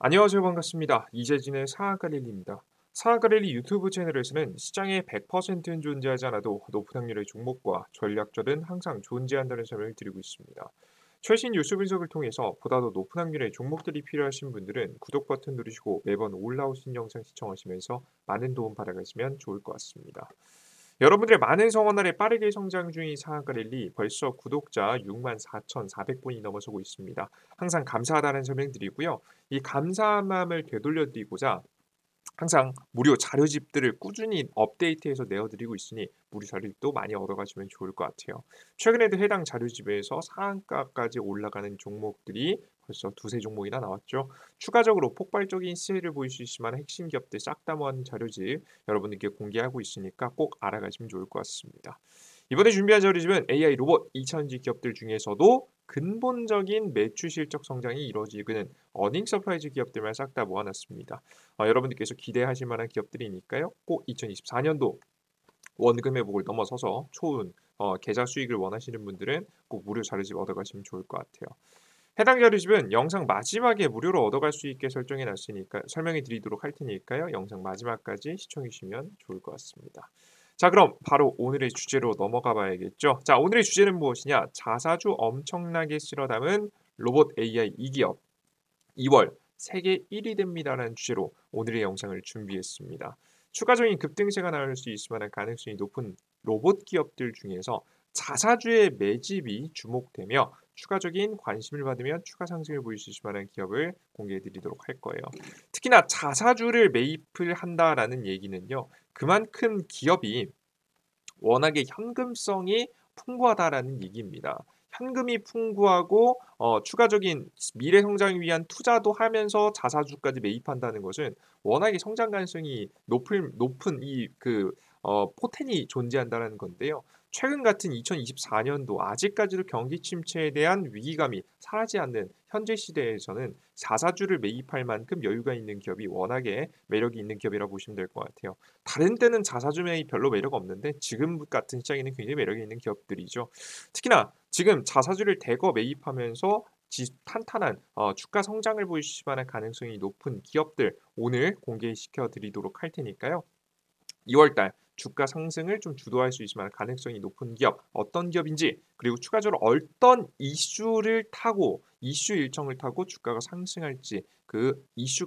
안녕하세요. 반갑습니다. 이재진의 사학갈릴리입니다. 사학갈릴리 유튜브 채널에서는 시장에 100%는 존재하지 않아도 높은 확률의 종목과 전략들은 항상 존재한다는 설명을 드리고 있습니다. 최신 뉴스 분석을 통해서 보다 더 높은 확률의 종목들이 필요하신 분들은 구독 버튼 누르시고 매번 올라오신 영상 시청하시면서 많은 도움 받아가시면 좋을 것 같습니다. 여러분들의 많은 성원 아래 빠르게 성장 중인 사학갈릴리 벌써 구독자 64,400분이 넘어서고 있습니다. 항상 감사하다는 설명 드리고요. 이 감사한 마음을 되돌려드리고자 항상 무료 자료집들을 꾸준히 업데이트해서 내어드리고 있으니 무료 자료집도 많이 얻어가시면 좋을 것 같아요. 최근에도 해당 자료집에서 상한가까지 올라가는 종목들이 벌써 두세 종목이나 나왔죠. 추가적으로 폭발적인 시세를 보일 수 있을 만한 핵심 기업들 싹 다 모은 자료집 여러분들께 공개하고 있으니까 꼭 알아가시면 좋을 것 같습니다. 이번에 준비한 자료집은 AI 로봇 2차전지 기업들 중에서도 근본적인 매출 실적 성장이 이루어지는 어닝 서프라이즈 기업들만 싹 다 모아놨습니다. 여러분들께서 기대하실 만한 기업들이니까요. 꼭 2024년도 원금 회복을 넘어서서 초은 계좌 수익을 원하시는 분들은 꼭 무료 자료집 얻어가시면 좋을 것 같아요. 해당 자료집은 영상 마지막에 무료로 얻어갈 수 있게 설정해 놨으니까 설명해 드리도록 할 테니까요. 영상 마지막까지 시청해 주시면 좋을 것 같습니다. 자, 그럼 바로 오늘의 주제로 넘어가 봐야겠죠. 자, 오늘의 주제는 무엇이냐? 자사주 엄청나게 쓸어 담은 로봇 AI 2기업 2월 세계 1위 됩니다라는 주제로 오늘의 영상을 준비했습니다. 추가적인 급등세가 나올 수 있을 만한 가능성이 높은 로봇 기업들 중에서 자사주의 매집이 주목되며 추가적인 관심을 받으면 추가 상승을 보일 수 있을 만한 기업을 공개해 드리도록 할 거예요. 특히나 자사주를 매입을 한다라는 얘기는요. 그만큼 기업이 워낙에 현금성이 풍부하다라는 얘기입니다. 현금이 풍부하고 추가적인 미래 성장을 위한 투자도 하면서 자사주까지 매입한다는 것은 워낙에 성장 가능성이 높은 이 포텐이 존재한다는 건데요. 최근 같은 2024년도 아직까지도 경기 침체에 대한 위기감이 사라지지 않는 현재 시대에서는 자사주를 매입할 만큼 여유가 있는 기업이 워낙에 매력이 있는 기업이라고 보시면 될 것 같아요. 다른 때는 자사주 매입 별로 매력 없는데 지금 같은 시장에는 굉장히 매력이 있는 기업들이죠. 특히나 지금 자사주를 대거 매입하면서 탄탄한 주가 성장을 보이실 만한 가능성이 높은 기업들 오늘 공개시켜 드리도록 할 테니까요. 2월 달 주가 상승을 좀 주도할 수 있을 만한 가능성이 높은 기업 어떤 기업인지 그리고 추가적으로 어떤 이슈 일정을 타고 주가가 상승할지 그 이슈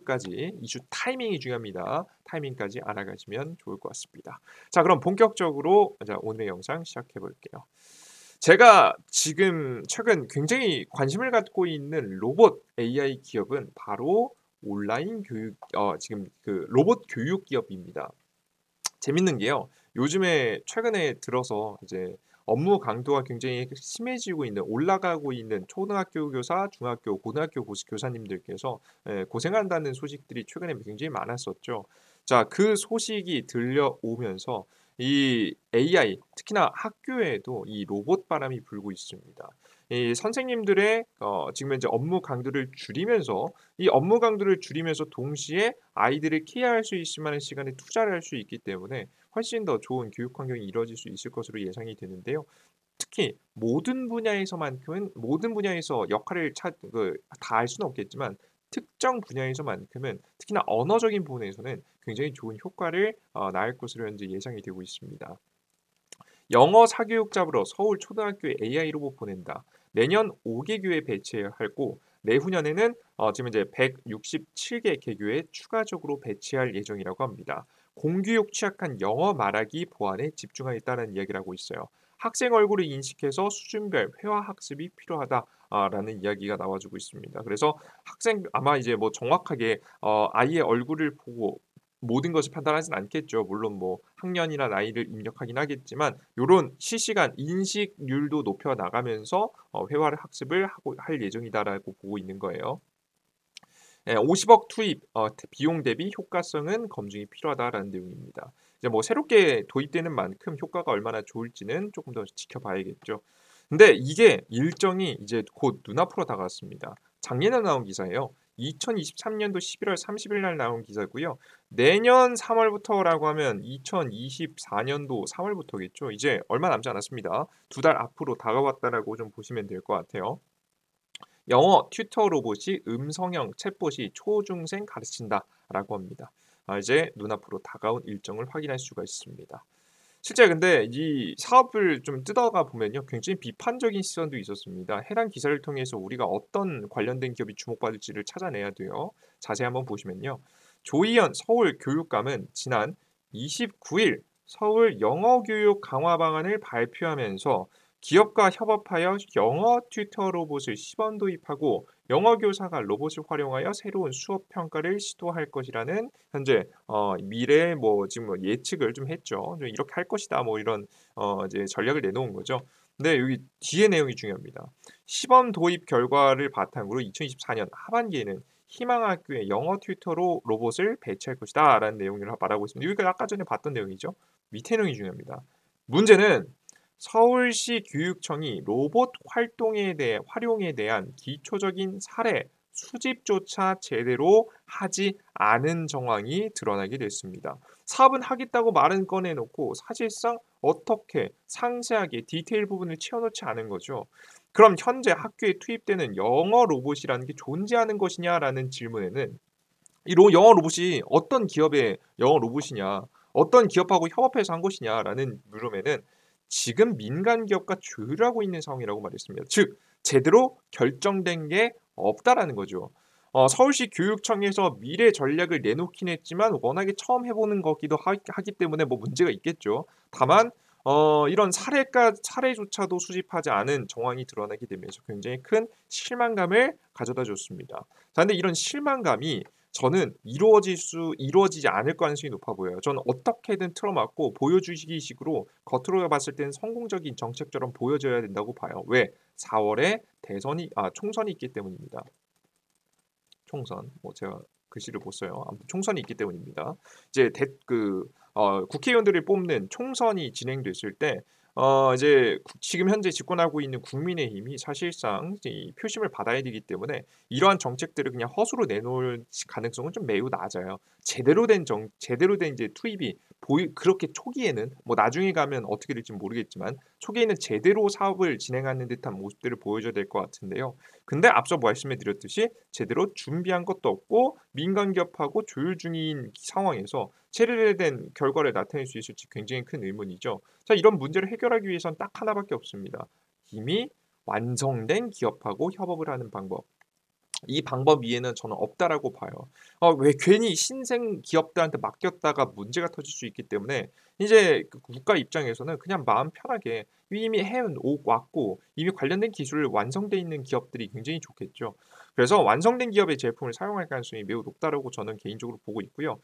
타이밍이 중요합니다. 타이밍까지 알아가시면 좋을 것 같습니다. 자, 그럼 본격적으로 오늘의 영상 시작해 볼게요. 제가 지금 최근 굉장히 관심을 갖고 있는 로봇 AI 기업은 바로 온라인 교육 지금 그 로봇 교육 기업입니다. 재밌는 게요. 요즘에 최근에 들어서 이제 업무 강도가 굉장히 심해지고 있는 올라가고 있는 초등학교 교사, 중학교, 고등학교 교사님들께서 고생한다는 소식들이 최근에 굉장히 많았었죠. 자, 그 소식이 들려오면서 이 AI 특히나 학교에도 이 로봇 바람이 불고 있습니다. 이 선생님들의 지금 현재 업무 강도를 줄이면서 이 업무 강도를 줄이면서 동시에 아이들을 케어할 수 있을 만한 시간에 투자를 할 수 있기 때문에 훨씬 더 좋은 교육 환경이 이루어질 수 있을 것으로 예상이 되는데요. 특히 모든 분야에서 역할을 다 할 수는 없겠지만 특정 분야에서만큼은 특히나 언어적인 부분에서는 굉장히 좋은 효과를 낳을 것으로 현재 예상이 되고 있습니다. 영어 사교육 잡으러 서울 초등학교에 AI 로봇 보낸다. 내년 5개 교회 배치하고 내후년에는 지금 이제 167개 개교에 추가적으로 배치할 예정이라고 합니다. 공교육 취약한 영어 말하기 보완에 집중하겠다는 이야기를 하고 있어요. 학생 얼굴을 인식해서 수준별 회화 학습이 필요하다라는 이야기가 나와주고 있습니다. 그래서 학생 아마 이제 뭐 정확하게 아이의 얼굴을 보고 모든 것을 판단하진 않겠죠. 물론 뭐 학년이나 나이를 입력하긴 하겠지만 요런 실시간 인식률도 높여 나가면서 회화를 학습을 하고 할 예정이다라고 보고 있는 거예요. 50억 투입 비용 대비 효과성은 검증이 필요하다라는 내용입니다. 이제 뭐 새롭게 도입되는 만큼 효과가 얼마나 좋을지는 조금 더 지켜봐야겠죠. 근데 이게 일정이 이제 곧 눈앞으로 다가왔습니다. 작년에 나온 기사예요. 2023년도 11월 30일 날 나온 기사고요. 내년 3월부터라고 하면 2024년도 3월부터겠죠. 이제 얼마 남지 않았습니다. 두 달 앞으로 다가왔다라고 좀 보시면 될 것 같아요. 영어 튜터 로봇이 음성형 챗봇이 초중생 가르친다라고 합니다. 이제 눈앞으로 다가온 일정을 확인할 수가 있습니다. 실제 근데 이 사업을 좀 뜯어가 보면요. 굉장히 비판적인 시선도 있었습니다. 해당 기사를 통해서 우리가 어떤 관련된 기업이 주목받을지를 찾아내야 돼요. 자세히 한번 보시면요. 조희연 서울교육감은 지난 29일 서울 영어교육 강화 방안을 발표하면서 기업과 협업하여 영어 튜터 로봇을 시범 도입하고 영어 교사가 로봇을 활용하여 새로운 수업 평가를 시도할 것이라는 현재 미래 뭐 지금 뭐 예측을 좀 했죠. 좀 이렇게 할 것이다. 뭐 이런 이제 전략을 내놓은 거죠. 근데 여기 뒤에 내용이 중요합니다. 시범 도입 결과를 바탕으로 2024년 하반기에는 희망학교에 영어 튜터로 로봇을 배치할 것이다라는 내용을 말하고 있습니다. 여기가 아까 전에 봤던 내용이죠. 밑에 내용이 중요합니다. 문제는 서울시 교육청이 로봇 활용에 대한 기초적인 사례 수집조차 제대로 하지 않은 정황이 드러나게 됐습니다. 사업은 하겠다고 말은 꺼내놓고 사실상 어떻게 상세하게 디테일 부분을 채워놓지 않은 거죠. 그럼 현재 학교에 투입되는 영어 로봇이라는 게 존재하는 것이냐라는 질문에는 이 영어 로봇이 어떤 기업의 영어 로봇이냐, 어떤 기업하고 협업해서 한 것이냐라는 물음에는 지금 민간 기업과 조율하고 있는 상황이라고 말했습니다. 즉 제대로 결정된 게 없다라는 거죠. 서울시 교육청에서 미래 전략을 내놓긴 했지만 워낙에 처음 해보는 거기도 하기 때문에 뭐 문제가 있겠죠. 다만 이런 사례조차도 수집하지 않은 정황이 드러나게 되면서 굉장히 큰 실망감을 가져다 줬습니다. 자, 근데 이런 실망감이 저는 이루어지지 않을 가능성이 높아 보여요. 저는 어떻게든 틀어막고 보여주기식으로 겉으로 봤을 때는 성공적인 정책처럼 보여져야 된다고 봐요. 왜? 4월에 총선이 있기 때문입니다. 총선. 뭐 제가 글씨를 못 써요. 아무튼 총선이 있기 때문입니다. 이제 국회의원들을 뽑는 총선이 진행됐을 때 이제 지금 현재 집권하고 있는 국민의힘이 사실상 이 표심을 받아야 되기 때문에 이러한 정책들을 그냥 허수로 내놓을 가능성은 좀 매우 낮아요. 제대로 된 이제 투입이 그렇게 초기에는 뭐 나중에 가면 어떻게 될지 모르겠지만 초기에는 제대로 사업을 진행하는 듯한 모습들을 보여줘야 될 것 같은데요. 근데 앞서 말씀해 드렸듯이 제대로 준비한 것도 없고 민간 기업하고 조율 중인 상황에서 체계된 결과를 나타낼 수 있을지 굉장히 큰 의문이죠. 자, 이런 문제를 해결하기 위해선 딱 하나밖에 없습니다. 이미 완성된 기업하고 협업을 하는 방법. 이 방법 위에는 저는 없다라고 봐요. 왜 괜히 신생 기업들한테 맡겼다가 문제가 터질 수 있기 때문에 이제 그 국가 입장에서는 그냥 마음 편하게 이미 왔고 이미 관련된 기술을 완성돼 있는 기업들이 굉장히 좋겠죠. 그래서 완성된 기업의 제품을 사용할 가능성이 매우 높다라고 저는 개인적으로 보고 있고요.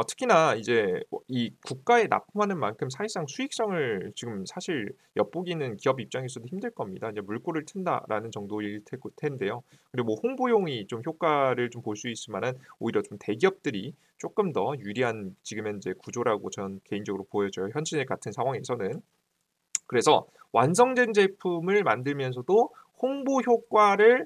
특히나 이제 이 국가에 납품하는 만큼 사실상 수익성을 지금 사실 엿보기는 기업 입장에서도 힘들 겁니다. 이제 물꼬를 튼다라는 정도일 텐데요. 그리고 뭐 홍보용이 좀 효과를 좀 볼 수 있을 만한 오히려 좀 대기업들이 조금 더 유리한 지금 현재 구조라고 저는 개인적으로 보여져요. 현재 같은 상황에서는. 그래서 완성된 제품을 만들면서도 홍보 효과를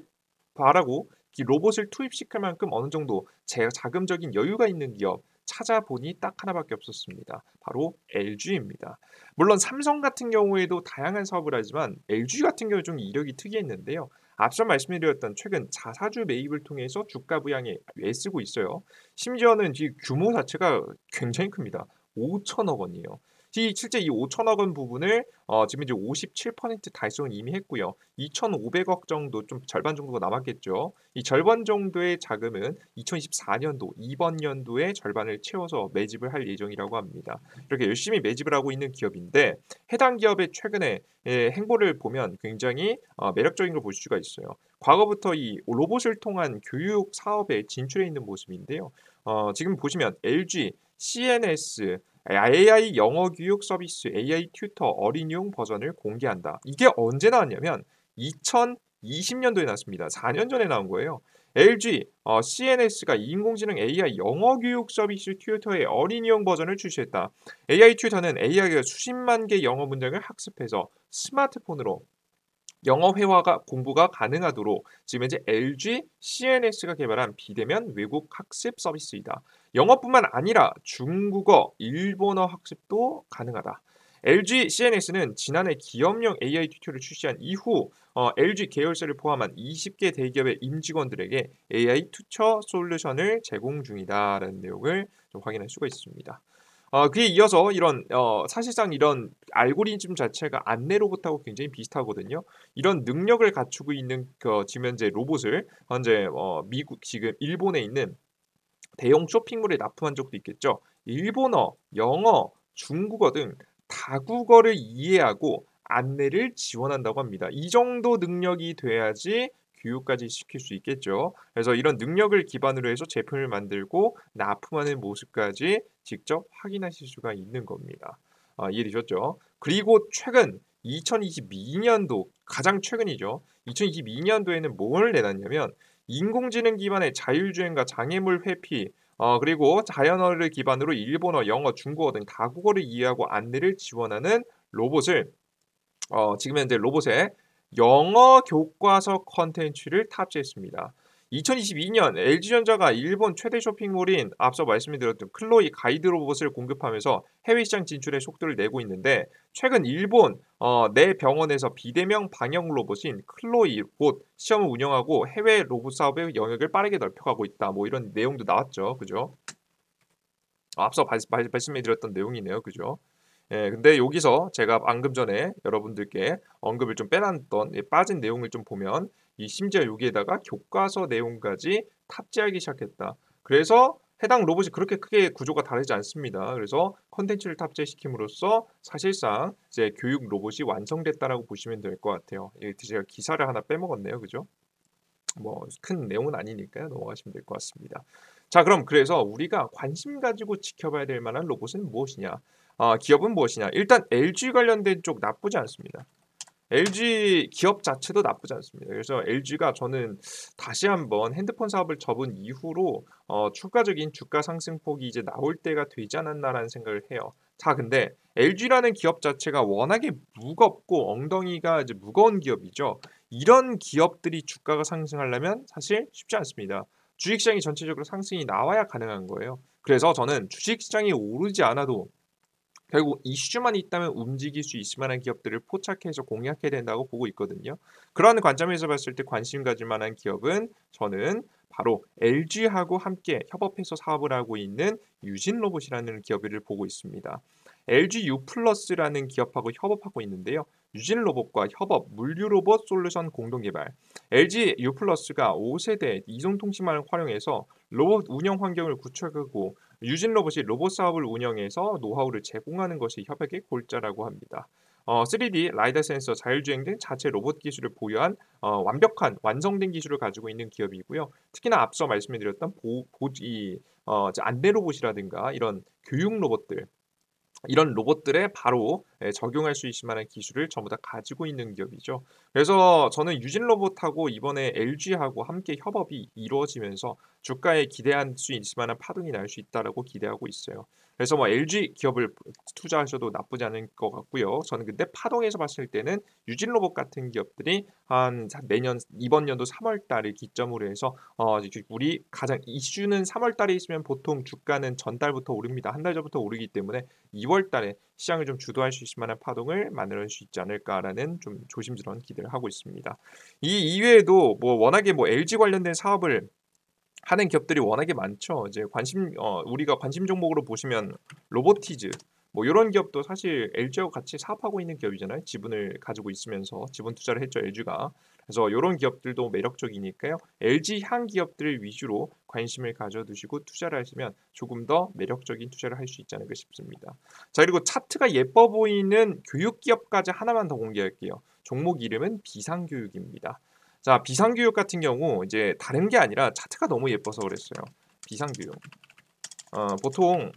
바라고 이 로봇을 투입시킬 만큼 어느 정도 자금적인 여유가 있는 기업 찾아보니 딱 하나밖에 없었습니다. 바로 LG입니다. 물론 삼성 같은 경우에도 다양한 사업을 하지만 LG 같은 경우 좀 이력이 특이했는데요. 앞서 말씀드렸던 최근 자사주 매입을 통해서 주가 부양에 애쓰고 있어요. 심지어는 이 규모 자체가 굉장히 큽니다. 5천억 원이에요. 실제 이 5천억 원 부분을 지금 이제 57% 달성을 이미 했고요. 2,500억 정도 좀 절반 정도가 남았겠죠. 이 절반 정도의 자금은 2024년도 이번 연도에 절반을 채워서 매집을 할 예정이라고 합니다. 이렇게 열심히 매집을 하고 있는 기업인데 해당 기업의 최근에 행보를 보면 굉장히 매력적인 걸 볼 수가 있어요. 과거부터 이 로봇을 통한 교육 사업에 진출해 있는 모습인데요. 지금 보시면 LG, CNS, AI 영어 교육 서비스 AI 튜터 어린이용 버전을 공개한다. 이게 언제 나왔냐면 2020년도에 나왔습니다. 4년 전에 나온 거예요. LG, CNS가 인공지능 AI 영어 교육 서비스 튜터의 어린이용 버전을 출시했다. AI 튜터는 AI가 수십만 개 영어 문장을 학습해서 스마트폰으로 영어 회화가 공부가 가능하도록 지금 현재 LG CNS가 개발한 비대면 외국 학습 서비스이다. 영어뿐만 아니라 중국어, 일본어 학습도 가능하다. LG CNS는 지난해 기업용 AI 튜토를 출시한 이후 LG 계열사를 포함한 20개 대기업의 임직원들에게 AI 튜처 솔루션을 제공 중이다라는 내용을 좀 확인할 수가 있습니다. 그에 이어서 이런 사실상 이런 알고리즘 자체가 안내 로봇하고 굉장히 비슷하거든요. 이런 능력을 갖추고 있는 지금 현재 로봇을 현재 미국 지금 일본에 있는 대형 쇼핑몰에 납품한 적도 있겠죠. 일본어, 영어, 중국어 등 다국어를 이해하고 안내를 지원한다고 합니다. 이 정도 능력이 돼야지 교육까지 시킬 수 있겠죠. 그래서 이런 능력을 기반으로 해서 제품을 만들고 납품하는 모습까지 직접 확인하실 수가 있는 겁니다. 이해되셨죠? 그리고 최근 2022년도 가장 최근이죠. 2022년도에는 뭘 내놨냐면 인공지능 기반의 자율주행과 장애물 회피, 그리고 자연어를 기반으로 일본어, 영어, 중국어 등 다국어를 이해하고 안내를 지원하는 로봇을 지금 현재 로봇에 영어 교과서 컨텐츠를 탑재했습니다. 2022년 LG전자가 일본 최대 쇼핑몰인 앞서 말씀드렸던 클로이 가이드 로봇을 공급하면서 해외 시장 진출에 속도를 내고 있는데 최근 일본 내 병원에서 비대면 방역 로봇인 클로이 곧 시험을 운영하고 해외 로봇 사업의 영역을 빠르게 넓혀가고 있다. 뭐 이런 내용도 나왔죠. 그죠? 앞서 말씀해드렸던 내용이네요. 그죠? 예, 근데 여기서 제가 방금 전에 여러분들께 언급을 좀 빼놨던 빠진 내용을 좀 보면 이 심지어 여기에다가 교과서 내용까지 탑재하기 시작했다. 그래서 해당 로봇이 그렇게 크게 구조가 다르지 않습니다. 그래서 컨텐츠를 탑재시킴으로써 사실상 이제 교육 로봇이 완성됐다라고 보시면 될 것 같아요. 예, 제가 기사를 하나 빼먹었네요. 그죠? 뭐 큰 내용은 아니니까요. 넘어가시면 될 것 같습니다. 자, 그럼 그래서 우리가 관심 가지고 지켜봐야 될 만한 로봇은 무엇이냐? 기업은 무엇이냐? 일단 LG 관련된 쪽 나쁘지 않습니다. LG 기업 자체도 나쁘지 않습니다. 그래서 LG가 저는 다시 한번 핸드폰 사업을 접은 이후로 추가적인 주가 상승폭이 이제 나올 때가 되지 않았나라는 생각을 해요. 자, 근데 LG라는 기업 자체가 워낙에 무겁고 엉덩이가 이제 무거운 기업이죠. 이런 기업들이 주가가 상승하려면 사실 쉽지 않습니다. 주식시장이 전체적으로 상승이 나와야 가능한 거예요. 그래서 저는 주식시장이 오르지 않아도 결국 이슈만 있다면 움직일 수 있을 만한 기업들을 포착해서 공략해야 된다고 보고 있거든요. 그런 관점에서 봤을 때 관심 가질 만한 기업은 저는 바로 LG하고 함께 협업해서 사업을 하고 있는 유진로봇이라는 기업을 보고 있습니다. LG U+라는 기업하고 협업하고 있는데요. 유진로봇과 협업, 물류로봇 솔루션 공동개발. LG U+가 5세대 이동통신망을 활용해서 로봇 운영 환경을 구축하고 유진 로봇이 로봇 사업을 운영해서 노하우를 제공하는 것이 협약의 골자라고 합니다. 3D 라이더 센서, 자율주행 등 자체 로봇 기술을 보유한 완벽한 완성된 기술을 가지고 있는 기업이고요. 특히나 앞서 말씀드렸던 안내 로봇이라든가 이런 교육 로봇들 이런 로봇들에 바로 적용할 수 있을 만한 기술을 전부 다 가지고 있는 기업이죠. 그래서 저는 유진 로봇하고 이번에 LG하고 함께 협업이 이루어지면서 주가에 기대할 수 있을 만한 파동이 날 수 있다라고 기대하고 있어요. 그래서 뭐 LG 기업을 투자하셔도 나쁘지 않을 것 같고요. 저는 근데 파동에서 봤을 때는 유진 로봇 같은 기업들이 한 내년 이번 연도 3월 달을 기점으로 해서 우리 가장 이슈는 3월 달에 있으면 보통 주가는 전달부터 오릅니다. 한 달 전부터 오르기 때문에 2월 달에 시장을 좀 주도할 수 있을 만한 파동을 만들 수 있지 않을까라는 좀 조심스러운 기대를 하고 있습니다. 이 이외에도 뭐 워낙에 뭐 LG 관련된 사업을 하는 기업들이 워낙에 많죠. 이제 우리가 관심 종목으로 보시면 로보티즈 뭐 이런 기업도 사실 LG하고 같이 사업하고 있는 기업이잖아요. 지분을 가지고 있으면서 지분 투자를 했죠, LG가. 그래서 이런 기업들도 매력적이니까요. LG 향 기업들 위주로 관심을 가져두시고 투자를 하시면 조금 더 매력적인 투자를 할 수 있지 않을까 싶습니다. 자, 그리고 차트가 예뻐 보이는 교육 기업까지 하나만 더 공개할게요. 종목 이름은 비상교육입니다. 자, 비상교육 같은 경우 이제 다른 게 아니라 차트가 너무 예뻐서 그랬어요. 비상교육. 보통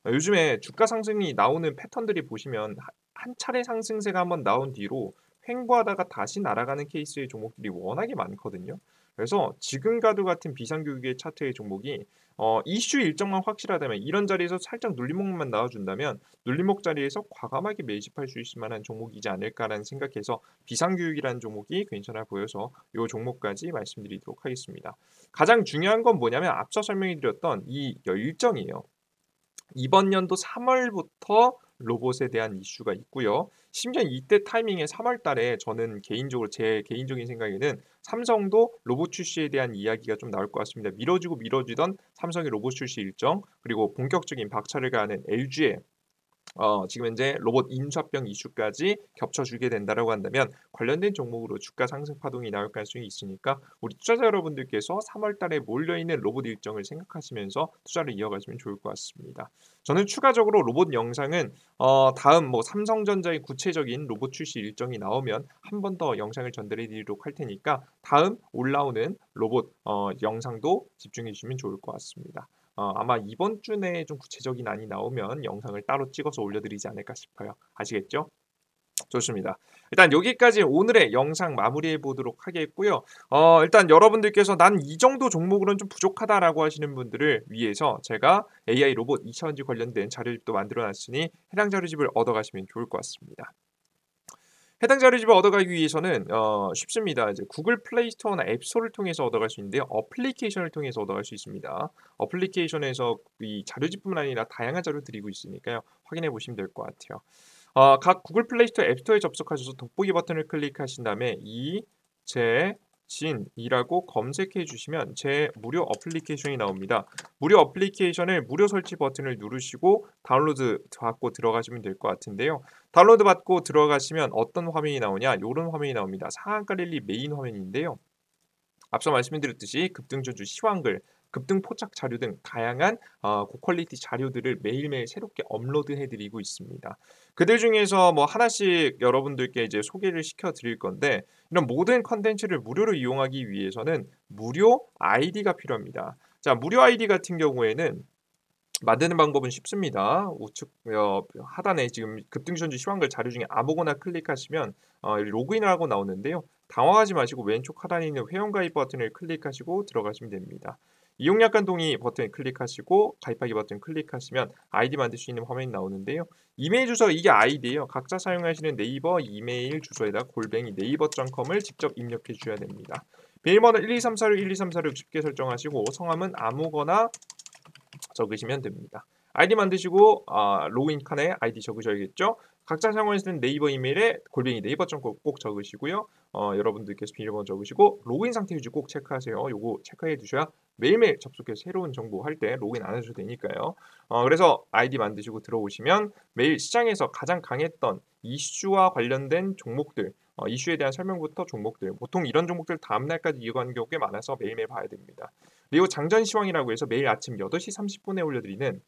요즘에 주가 상승이 나오는 패턴들이 보시면 한 차례 상승세가 한번 나온 뒤로 횡보하다가 다시 날아가는 케이스의 종목들이 워낙에 많거든요. 그래서 지금과도 같은 비상교육의 차트의 종목이 이슈 일정만 확실하다면 이런 자리에서 살짝 눌림목만 나와준다면 눌림목 자리에서 과감하게 매집할 수 있을 만한 종목이지 않을까라는 생각해서 비상교육이라는 종목이 괜찮아 보여서 이 종목까지 말씀드리도록 하겠습니다. 가장 중요한 건 뭐냐면 앞서 설명해 드렸던 이 일정이에요. 이번 연도 3월부터 로봇에 대한 이슈가 있고요. 심지어 이때 타이밍에 3월 달에 저는 개인적으로 제 개인적인 생각에는 삼성도 로봇 출시에 대한 이야기가 좀 나올 것 같습니다. 미뤄지고 미뤄지던 삼성의 로봇 출시 일정 그리고 본격적인 박차를 가하는 LG의 지금 현재 로봇 인수합병 이슈까지 겹쳐주게 된다라고 한다면 관련된 종목으로 주가 상승 파동이 나올 가능성이 있으니까 우리 투자자 여러분들께서 3월 달에 몰려있는 로봇 일정을 생각하시면서 투자를 이어가시면 좋을 것 같습니다. 저는 추가적으로 로봇 영상은 다음 뭐 삼성전자의 구체적인 로봇 출시 일정이 나오면 한 번 더 영상을 전달해 드리도록 할 테니까 다음 올라오는 로봇 영상도 집중해 주시면 좋을 것 같습니다. 아마 이번 주 내에 좀 구체적인 안이 나오면 영상을 따로 찍어서 올려드리지 않을까 싶어요. 아시겠죠? 좋습니다. 일단 여기까지 오늘의 영상 마무리해 보도록 하겠고요. 일단 여러분들께서 난 이 정도 종목으로는 좀 부족하다라고 하시는 분들을 위해서 제가 AI 로봇 2차원지 관련된 자료집도 만들어 놨으니 해당 자료집을 얻어가시면 좋을 것 같습니다. 해당 자료집을 얻어가기 위해서는 쉽습니다. 이제 구글 플레이 스토어나 앱 스토어를 통해서 얻어갈 수 있는데요. 어플리케이션을 통해서 얻어갈 수 있습니다. 어플리케이션에서 이 자료집뿐만 아니라 다양한 자료 드리고 있으니까요. 확인해 보시면 될 것 같아요. 각 구글 플레이 스토어 앱 스토어에 접속하셔서 돋보기 버튼을 클릭하신 다음에 이재진이라고 검색해 주시면 제 무료 어플리케이션이 나옵니다. 무료 어플리케이션을 무료 설치 버튼을 누르시고 다운로드 받고 들어가시면 될 것 같은데요. 다운로드 받고 들어가시면 어떤 화면이 나오냐? 이런 화면이 나옵니다. 상한가 랠리 메인 화면인데요. 앞서 말씀드렸듯이 급등전주 시황글, 급등 포착 자료 등 다양한 고퀄리티 자료들을 매일매일 새롭게 업로드해드리고 있습니다. 그들 중에서 뭐 하나씩 여러분들께 이제 소개를 시켜드릴 건데 이런 모든 컨텐츠를 무료로 이용하기 위해서는 무료 아이디가 필요합니다. 자, 무료 아이디 같은 경우에는 만드는 방법은 쉽습니다. 우측 하단에 지금 급등전주 시황글 자료 중에 아무거나 클릭하시면 로그인을 하고 나오는데요. 당황하지 마시고 왼쪽 하단에 있는 회원가입 버튼을 클릭하시고 들어가시면 됩니다. 이용 약관 동의 버튼 클릭하시고 가입하기 버튼 클릭하시면 아이디 만들 수 있는 화면이 나오는데요. 이메일 주소 이게 아이디예요. 각자 사용하시는 네이버 이메일 주소에다 골뱅이 네이버.com을 직접 입력해 주셔야 됩니다. 비밀번호 123466 123466 쉽게 설정하시고 성함은 아무거나 적으시면 됩니다. 아이디 만드시고 로그인 칸에 아이디 적으셔야겠죠. 각자 사용하시는 네이버 이메일에 골뱅이 네이버.com 꼭 적으시고요. 여러분들께서 비밀번호 적으시고 로그인 상태 유지 꼭 체크하세요. 요거 체크해 두셔야 매일매일 접속해서 새로운 정보 할 때 로그인 안 하셔도 되니까요. 그래서 아이디 만드시고 들어오시면 매일 시장에서 가장 강했던 이슈와 관련된 종목들 이슈에 대한 설명부터 종목들 보통 이런 종목들 다음날까지 이어가는 경우가 꽤 많아서 매일매일 봐야 됩니다. 그리고 장전 시황이라고 해서 매일 아침 8시 30분에 올려드리는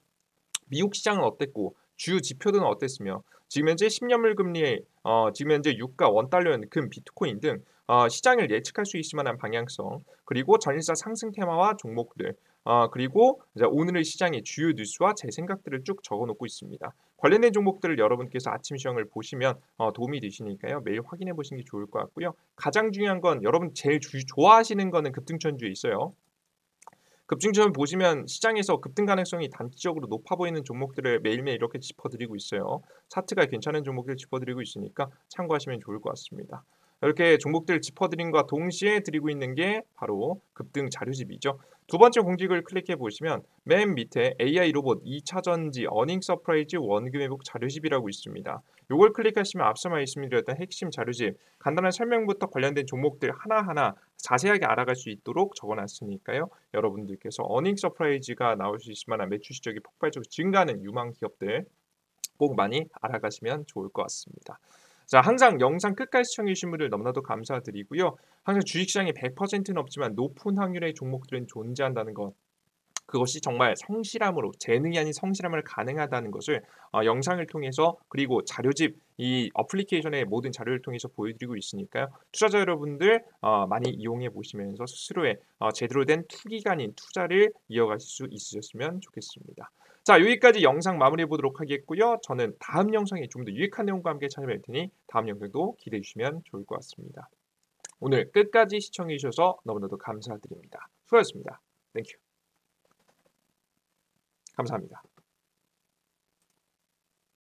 미국 시장은 어땠고 주요 지표들은 어땠으며 지금 현재 10년물 금리의 지금 현재 유가 원달러연 금 비트코인 등 시장을 예측할 수 있을 만한 방향성 그리고 전일사 상승 테마와 종목들 그리고 이제 오늘의 시장의 주요 뉴스와 제 생각들을 쭉 적어놓고 있습니다. 관련된 종목들을 여러분께서 아침 시황을 보시면 도움이 되시니까요. 매일 확인해 보시는 게 좋을 것 같고요. 가장 중요한 건 여러분 제일 좋아하시는 거는 급등천주에 있어요. 급등주는 보시면 시장에서 급등 가능성이 단기적으로 높아 보이는 종목들을 매일매일 이렇게 짚어드리고 있어요. 차트가 괜찮은 종목들 짚어드리고 있으니까 참고하시면 좋을 것 같습니다. 이렇게 종목들 짚어드림과 동시에 드리고 있는 게 바로 급등 자료집이죠. 두 번째 공직을 클릭해 보시면 맨 밑에 AI 로봇 2차 전지 어닝 서프라이즈 원금 회복 자료집이라고 있습니다. 이걸 클릭하시면 앞서 말씀드렸던 핵심 자료집 간단한 설명부터 관련된 종목들 하나하나 자세하게 알아갈 수 있도록 적어놨으니까요. 여러분들께서 어닝 서프라이즈가 나올 수 있을 만한 매출 실적이 폭발적으로 증가하는 유망 기업들 꼭 많이 알아가시면 좋을 것 같습니다. 자, 항상 영상 끝까지 시청해주신 분들 너무나도 감사드리고요. 항상 주식시장에 100%는 없지만 높은 확률의 종목들은 존재한다는 것. 그것이 정말 성실함으로 재능이 아닌 성실함을 가능하다는 것을 영상을 통해서 그리고 자료집 이 어플리케이션의 모든 자료를 통해서 보여드리고 있으니까요. 투자자 여러분들 많이 이용해 보시면서 스스로의 제대로 된 투기가 아닌 투자를 이어가실 수 있으셨으면 좋겠습니다. 자, 여기까지 영상 마무리해 보도록 하겠고요. 저는 다음 영상에 좀 더 유익한 내용과 함께 찾아뵐 테니 다음 영상도 기대해 주시면 좋을 것 같습니다. 오늘 끝까지 시청해 주셔서 너무나도 감사드립니다. 수고하셨습니다. 땡큐. 감사합니다.